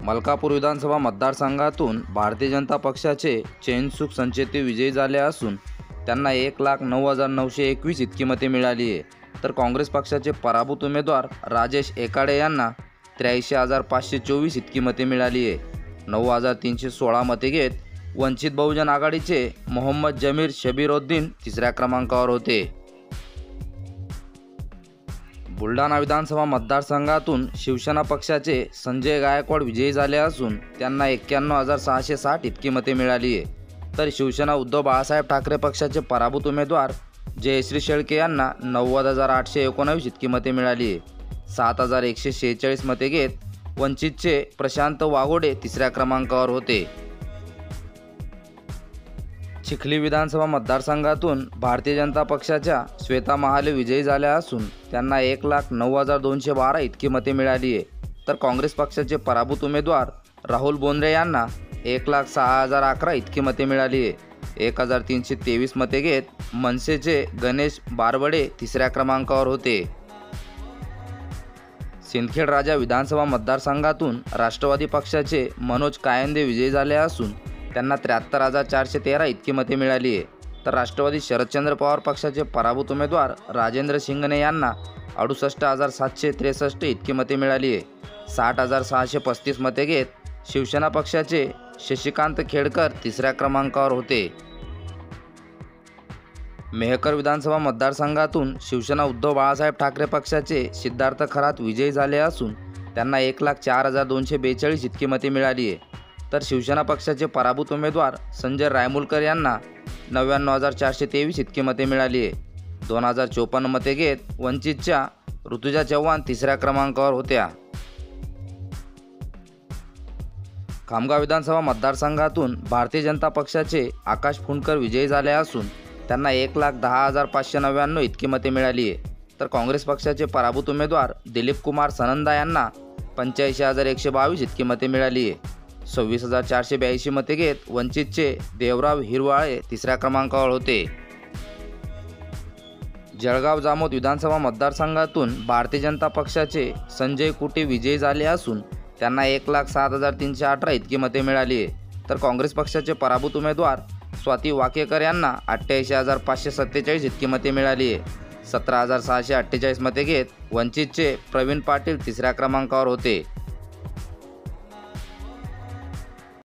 मलकापूर विधानसभा मतदारसंघातून भारतीय जनता पक्षाचे चैनसुख संचेती विजयी झाले असून त्यांना 1,09,921 इतकी मते मिळाली आहे। तर काँग्रेस पक्षाचे पराभूत उमेदवार राजेश एकाडे यांना 83,524 इतकी मते मिळाली आहे। 9,316 मते घेत वंचित बहुजन आघाडीचे मोहम्मद जमीर शबीरोद्दीन तिसऱ्या क्रमांकावर होते। बुलढाणा विधानसभा मतदारसंघातून शिवसेना पक्षाचे संजय गायकवाड विजयी झाले असून त्यांना 91,660 इतकी मते मिळाली आहे। तर शिवसेना उद्धव बाळासाहेब ठाकरे पक्षाचे पराभूत उमेदवार जयश्री शेळके यांना 90,819 इतकी मते मिळाली आहे। 7,146 मते घेत वंचितचे प्रशांत वाघोडे तिसऱ्या क्रमांकावर होते। चिखली विधानसभा मतदारसंघातून भारतीय जनता पक्षाच्या श्वेता महाले विजयी झाल्या असून त्यांना 1,09,212 इतकी मते मिळाली आहे। तर काँग्रेस पक्षाचे पराभूत उमेदवार राहुल बोंद्रे यांना 1,06,011 इतकी मते मिळाली आहे। 1,323 मते घेत मनसेचे गणेश बारबडे तिसऱ्या क्रमांकावर होते। सिंदखेड राजा विधानसभा मतदारसंघातून राष्ट्रवादी पक्षाचे मनोज कायंदे विजयी झाले असून त्यांना 73,413 इतकी मते मिळाली आहे। तर राष्ट्रवादी शरदचंद्र पवार पक्षाचे पराभूत उमेदवार राजेंद्र शिंगणे यांना 68,763 इतकी मते मिळाली आहे। 60,635 मते घेत शिवसेना पक्षाचे शशिकांत खेडकर तिसऱ्या क्रमांकावर होते। मेहकर विधानसभा मतदारसंघातून शिवसेना उद्धव बाळासाहेब ठाकरे पक्षाचे सिद्धार्थ खरात विजयी झाले असून त्यांना 1,04,242 इतकी मते मिळाली आहे। तर शिवसेना पक्षाचे पराभूत उमेदवार संजय रायमुलकर यांना 99,423 इतकी मते मिळाली आहे। 2,054 मते घेत वंचितच्या ऋतुजा चव्हाण तिसऱ्या क्रमांकावर होत्या। खामगाव विधानसभा मतदारसंघातून भारतीय जनता पक्षाचे आकाश फुंडकर विजयी झाले असून त्यांना 1,10,599 इतकी मते मिळाली आहे। तर काँग्रेस पक्षाचे पराभूत उमेदवार दिलीप कुमार सनंदा यांना 85,122 इतकी मते मिळाली आहे। 26,482 मते घेत वंचितचे देवराव हिरवाळे तिसऱ्या क्रमांकावर होते। जळगाव जामोद विधानसभा मतदारसंघातून भारतीय जनता पक्षाचे संजय कुटे विजयी झाले असून त्यांना 1,07,318 इतकी मते मिळाली आहे। तर काँग्रेस पक्षाचे पराभूत उमेदवार स्वाती वाकेकर यांना 88,547 इतकी मते मिळाली आहे। 17,648 मते घेत वंचितचे प्रवीण पाटील तिसऱ्या क्रमांकावर होते।